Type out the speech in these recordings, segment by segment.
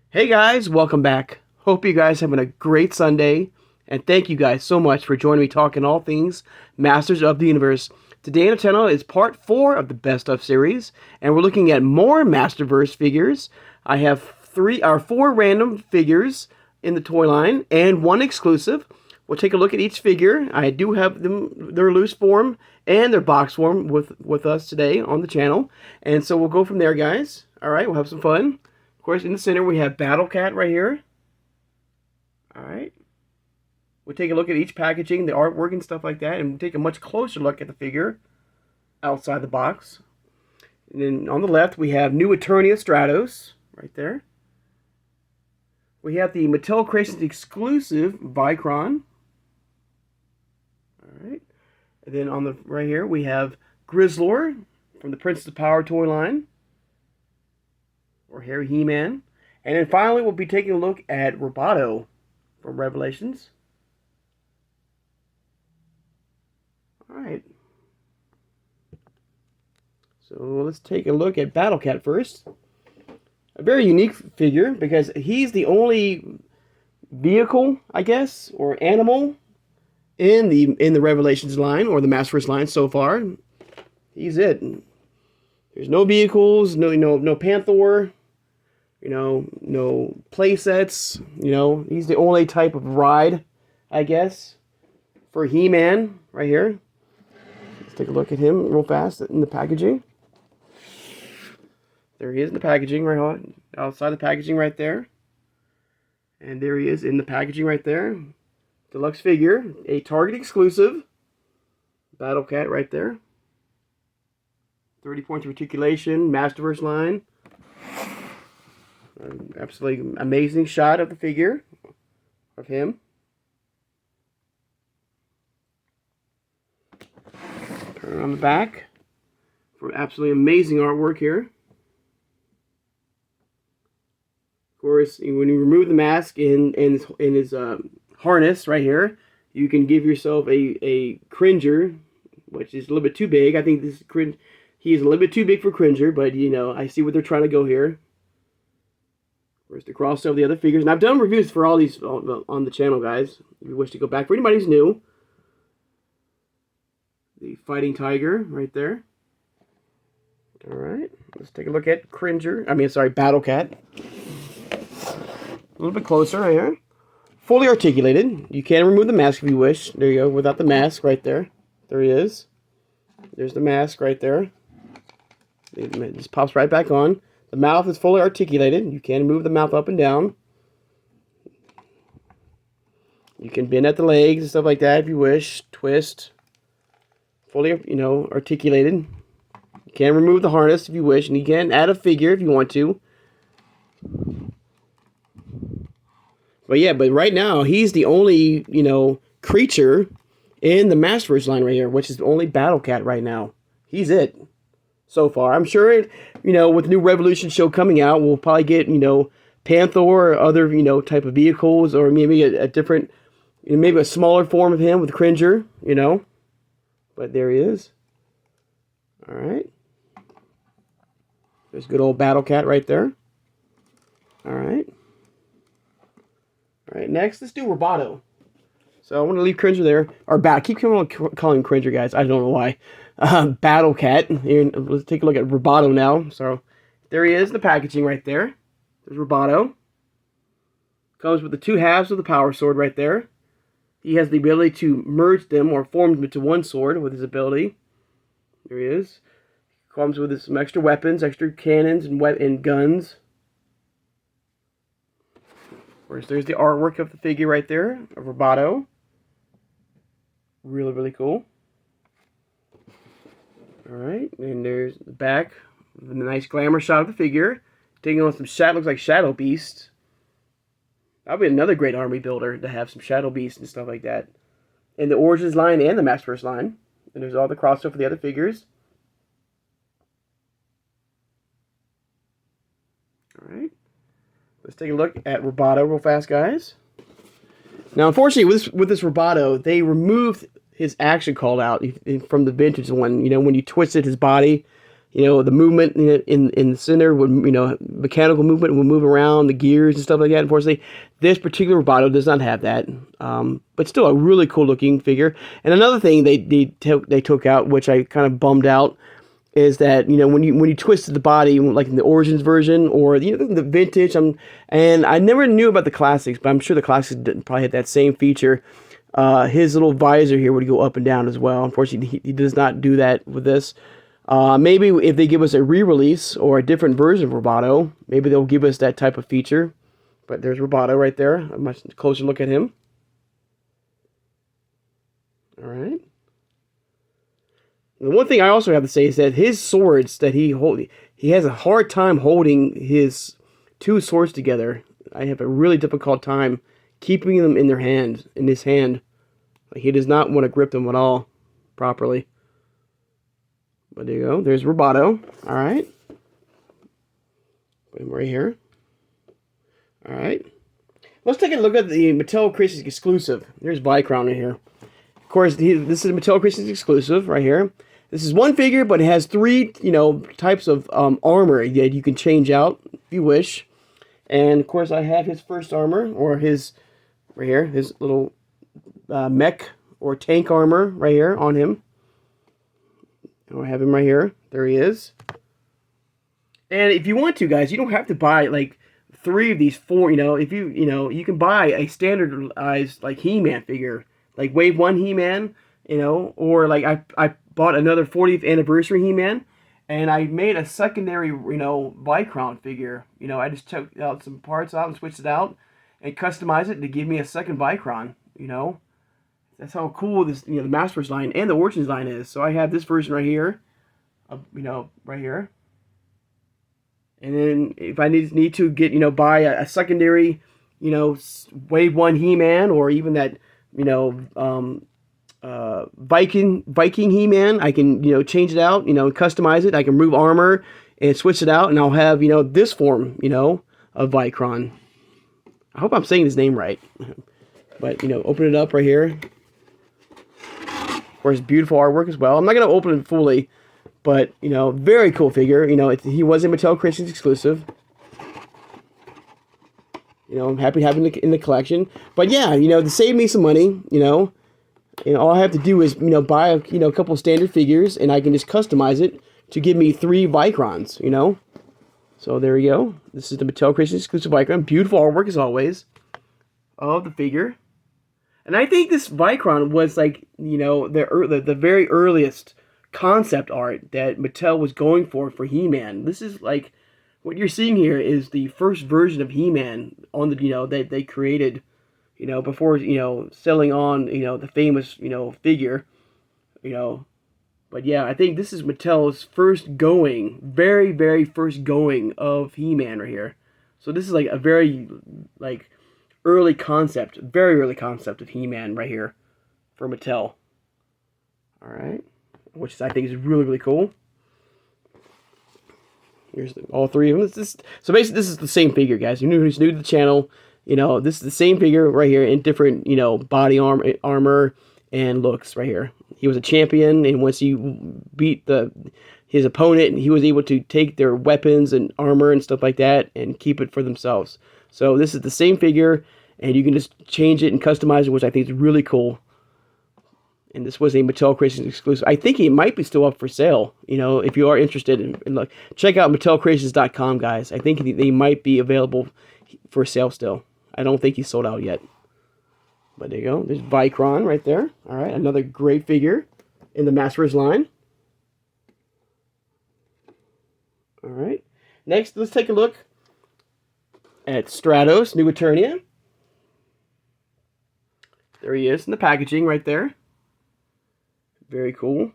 Hey guys, welcome back. Hope you guys having a great Sunday, and thank you guys so much for joining me talking all things Masters of the Universe. Today on the channel is part 4 of the Best of series, and we're looking at more MasterVerse figures. I have 4 random figures in the toy line and 1 exclusive. We'll take a look at each figure. I do have them their loose form and their box form with us today on the channel, and so we'll go from there, guys. All right, we'll have some fun. Of course, in the center, we have Battlecat right here. All right. We'll take a look at each packaging, the artwork and stuff like that, and we'll take a much closer look at the figure outside the box. And then on the left, we have New Eternia Stratos right there. We have the Mattel Creations exclusive Vicron. All right. And then on the right here, we have Grizzlor from the Princess of Power toy line. Or Harry He-Man. And then finally, we'll be taking a look at Roboto from Revelations. Alright. So let's take a look at Battlecat first. A very unique figure because he's the only vehicle, I guess, or animal in the Revelations line or the MasterVerse line so far. He's it. There's no vehicles, no Panther, no play sets. He's the only type of ride, I guess, for He-Man right here. Let's take a look at him real fast in the packaging. There he is in the packaging, right outside the packaging right there. And there he is in the packaging right there. Deluxe figure, a Target exclusive. Battlecat right there. 30 points of articulation, MasterVerse line. Absolutely amazing shot of the figure of him. Turn on the back for absolutely amazing artwork here. Of course, when you remove the mask in his harness right here, you can give yourself a Cringer, which is a little bit too big. I think this he is a little bit too big for Cringer, but I see what they're trying to go here. Where's the crossover of the other figures? And I've done reviews for all these on the channel, guys. If you wish to go back. For anybody who's new, the Fighting Tiger right there. Alright, let's take a look at Battlecat. A little bit closer right here. Fully articulated. You can remove the mask if you wish. There you go, without the mask right there. There he is. There's the mask right there. It just pops right back on. The mouth is fully articulated. You can move the mouth up and down. You can bend at the legs and stuff like that if you wish. Twist. Fully, articulated. You can remove the harness if you wish. And you can add a figure if you want to. But right now, he's the only, creature in the MasterVerse line right here, which is only Battlecat right now. He's it. So far, I'm sure, with the new Revolution show coming out, we'll probably get, Panther or other, type of vehicles, or maybe a different, maybe a smaller form of him with Cringer, But there he is. All right. There's good old Battlecat right there. All right. All right, next, let's do Roboto. So I want to leave Cringer there. I keep calling him Cringer, guys. I don't know why. Battlecat. Here, let's take a look at Roboto now. So there he is, the packaging right there. There's Roboto. Comes with the 2 halves of the power sword right there. He has the ability to merge them or form them into one sword with his ability. There he is. Comes with some extra weapons, extra cannons and guns. Of course, there's the artwork of the figure right there of Roboto. Really, really cool. Alright, and there's the back. The nice glamour shot of the figure. Taking on some looks like Shadow Beast. That would be another great army builder to have some Shadow Beast and stuff like that. In the Origins line and the MasterVerse line. And there's all the crossover for the other figures. Alright. Let's take a look at Roboto real fast, guys. Now, unfortunately, with this Roboto, they removed his action call out from the vintage one. When you twisted his body the movement in the center would, mechanical movement would move around, the gears and stuff like that. Unfortunately, this particular Roboto does not have that, but still a really cool looking figure. And another thing they took out, which I kind of bummed out, is that when you twisted the body, like in the Origins version or the vintage, and I never knew about the classics, but I'm sure the classics probably had that same feature. His little visor here would go up and down as well. Unfortunately, he does not do that with this. Maybe if they give us a re-release or a different version of Roboto, maybe they'll give us that type of feature. But there's Roboto right there. A much closer look at him. All right. The one thing I also have to say is that his swords that he has a hard time holding his two swords together. I have a really difficult time keeping them in his hand. Like, he does not want to grip them at all properly. But there you go. There's Roboto. All right. Put him right here. All right. Let's take a look at the Mattel Creations exclusive. There's Vicron right here. Of course, this is a Mattel Creations exclusive right here. This is one figure, but it has three, types of armor that you can change out if you wish. And of course, I have his first armor, or his right here, his little mech or tank armor right here on him. I have him right here. There he is. And if you want to, guys, you don't have to buy like 3 of these 4. If you can buy a standardized like He-Man figure, like Wave 1 He-Man, or like I bought another 40th anniversary He-Man, and I made a secondary, Vicron figure. I just took out some parts out and switched it out and customized it to give me a second Vicron. That's how cool this, the MasterVerse line and the Origins line is. So I have this version right here, right here. And then if I need to get, buy a secondary, Wave 1 He-Man, or even that, Viking He-Man, I can, change it out, customize it. I can remove armor and switch it out, and I'll have, this form, of Vicron. I hope I'm saying his name right. But, open it up right here. Of course, beautiful artwork as well. I'm not going to open it fully, but, very cool figure. He was a Mattel Creations exclusive. I'm happy having it in the collection. But yeah, to save me some money, all I have to do is, buy a couple of standard figures, and I can just customize it to give me 3 Vicrons, So there you go. This is the Mattel Creations exclusive Vicron. Beautiful artwork as always of the figure. And I think this Vicron was like, the very earliest concept art that Mattel was going for He-Man. This is like, what you're seeing here is the first version of He-Man on the, that they created, before, selling on, the famous, figure, But yeah, I think this is Mattel's very, very first going of He-Man right here. So this is like a very, like, very early concept of He-Man right here for Mattel. Alright. Which I think is really, really cool. Here's all 3 of them. So basically, this is the same figure, guys. Who's new to the channel, this is the same figure right here in different, body armor and looks right here. He was a champion, and once he beat his opponent, he was able to take their weapons and armor and stuff like that and keep it for themselves. So this is the same figure, and you can just change it and customize it, which I think is really cool. And this was a Mattel Creations exclusive. I think it might be still up for sale. If you are interested in look, check out MattelCreations.com, guys. I think they might be available for sale still. I don't think he's sold out yet. But there you go. There's Vicron right there. All right, another great figure in the MasterVerse line. All right. Next, let's take a look at Stratos, New Eternia. There he is in the packaging right there. Very cool.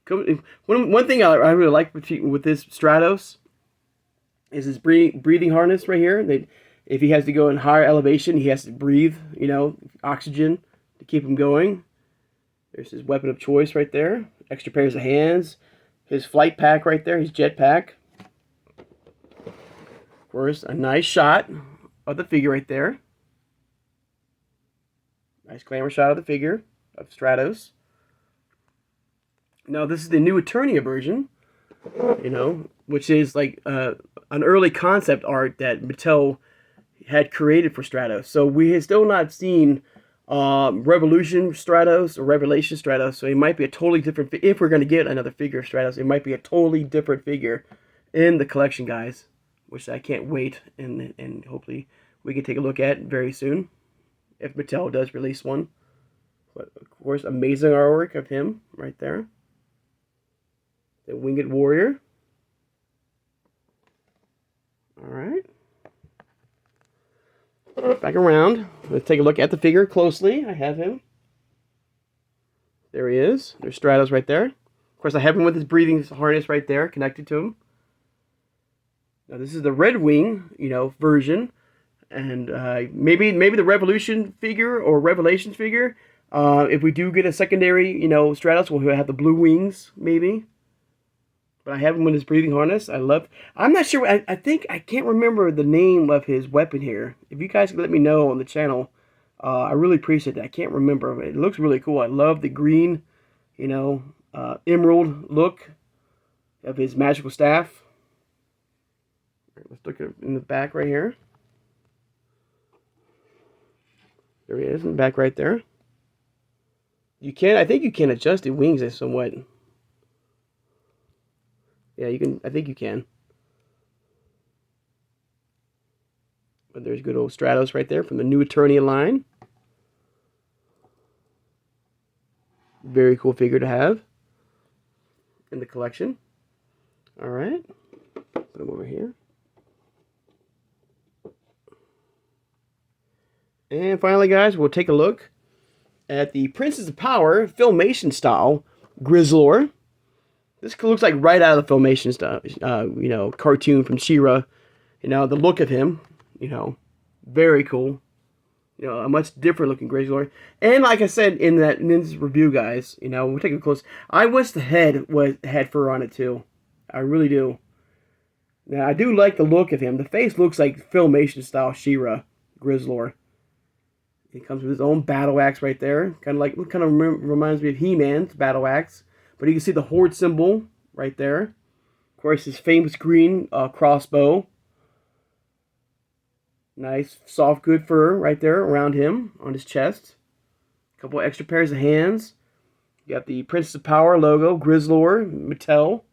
One thing I really like with this Stratos is his breathing harness right here. If he has to go in higher elevation, he has to breathe, oxygen to keep him going. There's his weapon of choice right there. Extra pairs of hands. His flight pack right there, his jet pack. Of course, a nice shot of the figure right there. Nice glamour shot of the figure of Stratos. Now this is the new Eternia version, which is like an early concept art that Mattel had created for Stratos. So we have still not seen Revolution Stratos or Revelation Stratos. So it might be a totally different. If we're going to get another figure of Stratos, it might be a totally different figure in the collection, guys. Which I can't wait, and hopefully we can take a look at very soon if Mattel does release one. But of course, amazing artwork of him right there. The Winged Warrior. Alright. Back around. Let's take a look at the figure closely. I have him. There he is. There's Stratos right there. Of course, I have him with his breathing harness right there, connected to him. Now, this is the Red Wing, version. And maybe the Revolution figure or Revelations figure. If we do get a secondary, Stratos, we'll have the blue wings, maybe. But I have him with his breathing harness. I'm not sure. I think I can't remember the name of his weapon here. If you guys could let me know on the channel, I really appreciate that. I can't remember. It looks really cool. I love the green, emerald look of his magical staff. Let's look at in the back right here. There he is in the back right there. I think you can adjust the wings somewhat. Yeah, you can. I think you can. But there's good old Stratos right there from the new Eternia line. Very cool figure to have in the collection. All right. Put him over here. And finally, guys, we'll take a look at the Princess of Power Filmation style Grizzlor. This looks like right out of the Filmation stuff, cartoon from She-Ra. The look of him, very cool. A much different looking Grizzlor. And like I said in this review, guys, we'll take a close. I wish the head had fur on it too. I really do. Now I do like the look of him. The face looks like Filmation style She-Ra Grizzlor. He comes with his own battle axe right there. Kind of reminds me of He-Man's battle axe. But you can see the Horde symbol right there. Of course, his famous green crossbow. Nice, soft, good fur right there around him on his chest. A couple extra pairs of hands. You got the Princess of Power logo, Grizzlor, Mattel.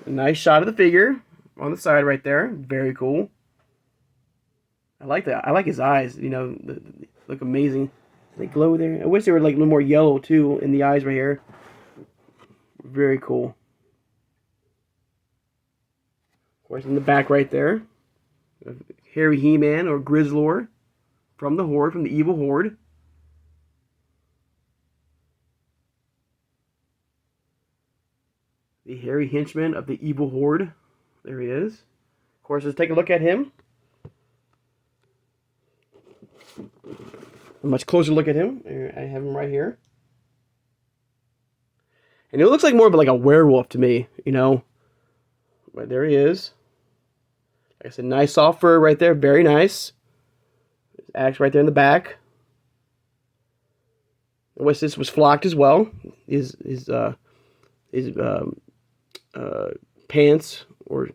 A nice shot of the figure on the side right there. Very cool. I like that. I like his eyes. They look amazing. They glow there. I wish they were like a little more yellow too in the eyes right here. Very cool. Of course, in the back right there, hairy He-Man or Grizzlor from the Horde, from the evil Horde. The hairy henchman of the evil Horde. There he is. Of course, let's take a look at him. A much closer look at him. I have him right here. And it looks like more of like a werewolf to me, But there he is. Like I said, nice soft fur right there. Very nice. His axe right there in the back. I wish this was flocked as well. His pants or...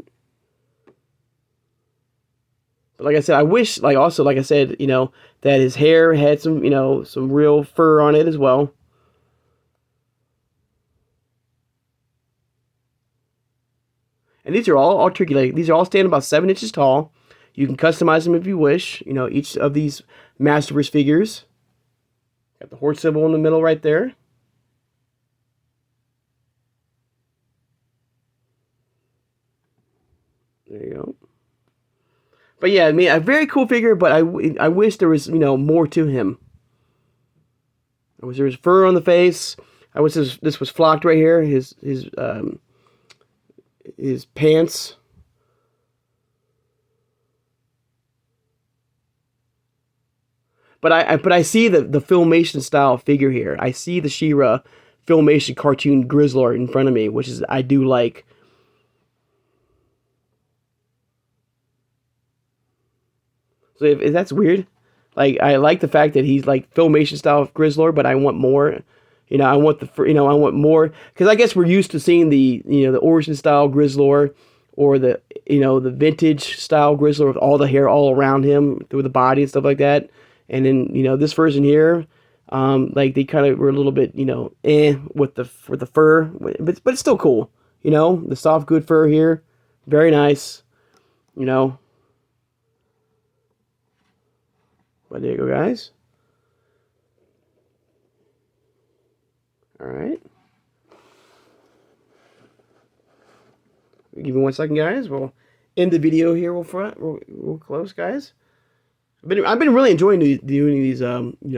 But like I said, I wish, like I said, that his hair had some, some real fur on it as well. And these are all articulated. These are all standing about 7 inches tall. You can customize them if you wish. Each of these MasterVerse figures. Got the Horde symbol in the middle right there. There you go. But yeah, I mean, a very cool figure, but I wish there was, more to him. I wish there was fur on the face. I wish this was flocked right here. His pants. But I see the Filmation style figure here. I see the She-Ra Filmation cartoon Grizzlor in front of me, which is I do like. So if that's weird, like I like the fact that he's like Filmation style of Grizzlor, but I want more, I want I want more, because I guess we're used to seeing the origin style Grizzlor, or the vintage style Grizzlor with all the hair all around him through the body and stuff like that. And then this version here, like they kind of were a little bit with the fur, but it's still cool. The soft good fur here, very nice. But there you go, guys. All right. Give me 1 second, guys. We'll end the video here. We'll close, guys. I've been really enjoying doing these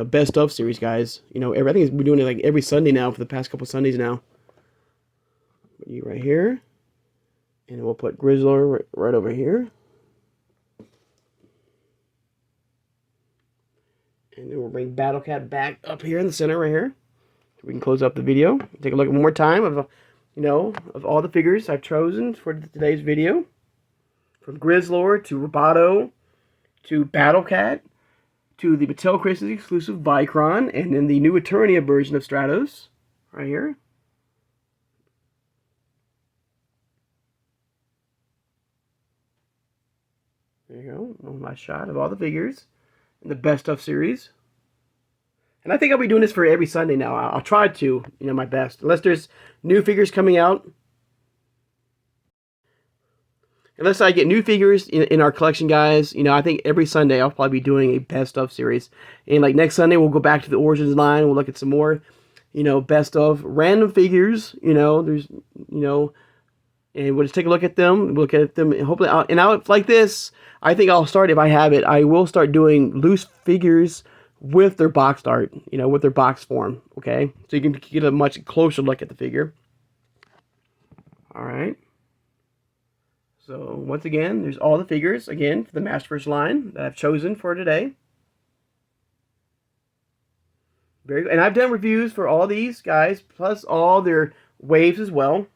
best of series, guys. I think we're doing it like every Sunday now for the past couple Sundays now. Put you right here, and we'll put Grizzlor right over here. And then we'll bring Battlecat back up here in the center right here. We can close up the video. Take a look one more time of all the figures I've chosen for today's video. From Grizzlor to Roboto to Battlecat to the Mattel Christmas exclusive Vicron, and then the new Eternia version of Stratos right here. There you go. My shot of all the figures in the best of series. And I think I'll be doing this for every Sunday now. I'll try to, my best. Unless there's new figures coming out. Unless I get new figures in our collection, guys. I think every Sunday I'll probably be doing a best of series. And like next Sunday, we'll go back to the Origins line. We'll look at some more, best of random figures. There's, and we'll just take a look at them. We'll look at them, and hopefully, like this, I think I'll start, if I have it, I will start doing loose figures with their box art, with their box form, okay? So you can get a much closer look at the figure. All right. So once again, there's all the figures, again, for the MasterVerse line that I've chosen for today. Very good. And I've done reviews for all these guys, plus all their waves as well. Of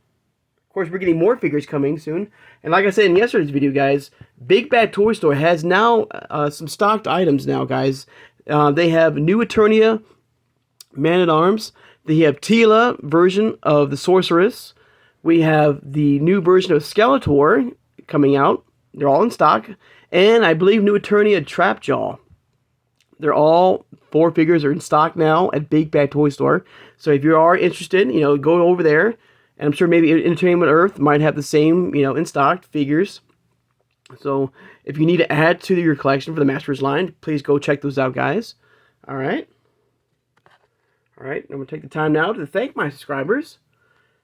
course, we're getting more figures coming soon. And like I said in yesterday's video, guys, Big Bad Toy Store has now some stocked items now, guys. They have new Eternia Man-at-Arms. They have Tila version of the Sorceress. We have the new version of Skeletor coming out. They're all in stock. And I believe new Eternia Trapjaw. They're all 4 figures are in stock now at Big Bad Toy Store. So if you are interested, go over there. And I'm sure maybe Entertainment Earth might have the same, in stock figures. So if you need to add to your collection for the MasterVerse line, please go check those out, guys. All right. I'm going to take the time now to thank my subscribers.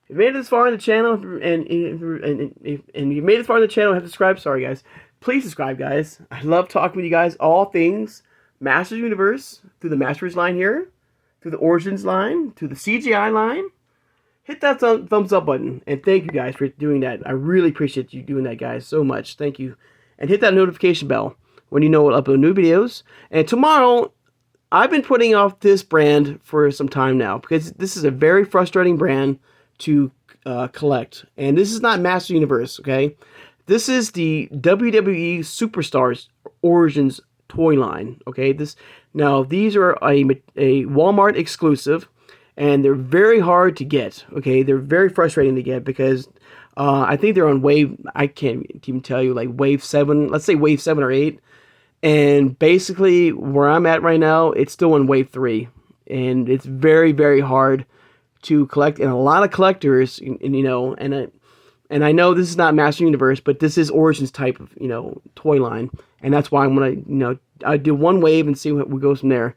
If you made it this far in the channel, and you made it this far in the channel and have subscribed, sorry, guys. Please subscribe, guys. I love talking with you guys. All things Masters Universe, through the MasterVerse line here, through the Origins line, to the CGI line. Hit that thumbs up button, and thank you guys for doing that. I really appreciate you doing that, guys, so much. Thank you. And hit that notification bell when you know we'll upload new videos. And tomorrow, I've been putting off this brand for some time now, because this is a very frustrating brand to collect. And this is not Master Universe, okay? This is the WWE Superstars Origins toy line, okay? Now, these are a Walmart exclusive. And they're very hard to get, okay? They're very frustrating to get because I think they're on wave, I can't even tell you, like wave 7, let's say wave 7 or 8. And basically, where I'm at right now, it's still on wave 3. And it's very, very hard to collect. And a lot of collectors, and I know this is not Master Universe, but this is Origins type of, toy line. And that's why I'm going to, I do one wave and see what goes from there.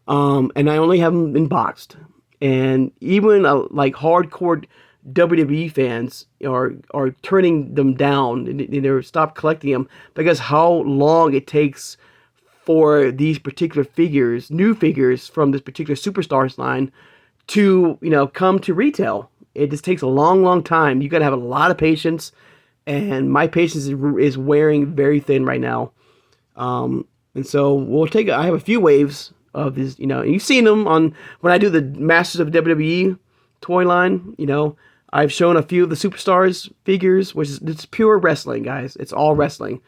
And I only have them in boxed. And even like hardcore WWE fans are turning them down, and they're stop collecting them because how long it takes for these particular figures, new figures from this particular Superstars line, to come to retail. It just takes a long, long time. You got to have a lot of patience, and my patience is wearing very thin right now. And so I have a few waves of this, and you've seen them on when I do the Masters of WWE toy line. I've shown a few of the Superstars figures, which is it's pure wrestling, guys. It's all wrestling,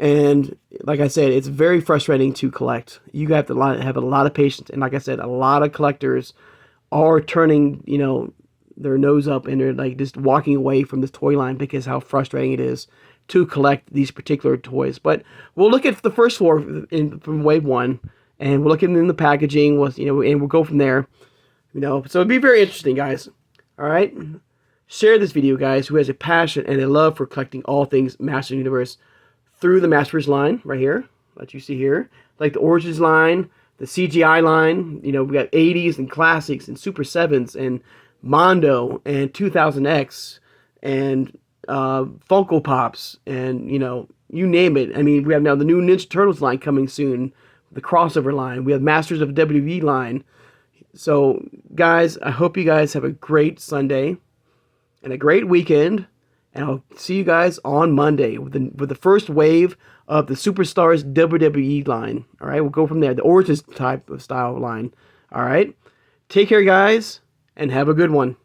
and like I said, it's very frustrating to collect. You have to have a lot of patience, and like I said, a lot of collectors are turning, their nose up, and they're like just walking away from this toy line because how frustrating it is to collect these particular toys. But we'll look at the first four from wave one, and we'll look at them in the packaging, and we'll go from there. So it'd be very interesting, guys. All right, share this video, guys, who has a passion and a love for collecting all things Master Universe through the MasterVerse line right here, that you see here, like the Origins line, the CGI line. We got 80s and classics and Super 7s and Mondo and 2000X and Funko Pops and, you name it. I mean, we have now the new Ninja Turtles line coming soon, the crossover line. We have Masters of WWE line. So, guys, I hope you guys have a great Sunday and a great weekend. And I'll see you guys on Monday with the first wave of the Superstars WWE line. All right, we'll go from there. The Origins type of style line. All right, take care, guys, and have a good one.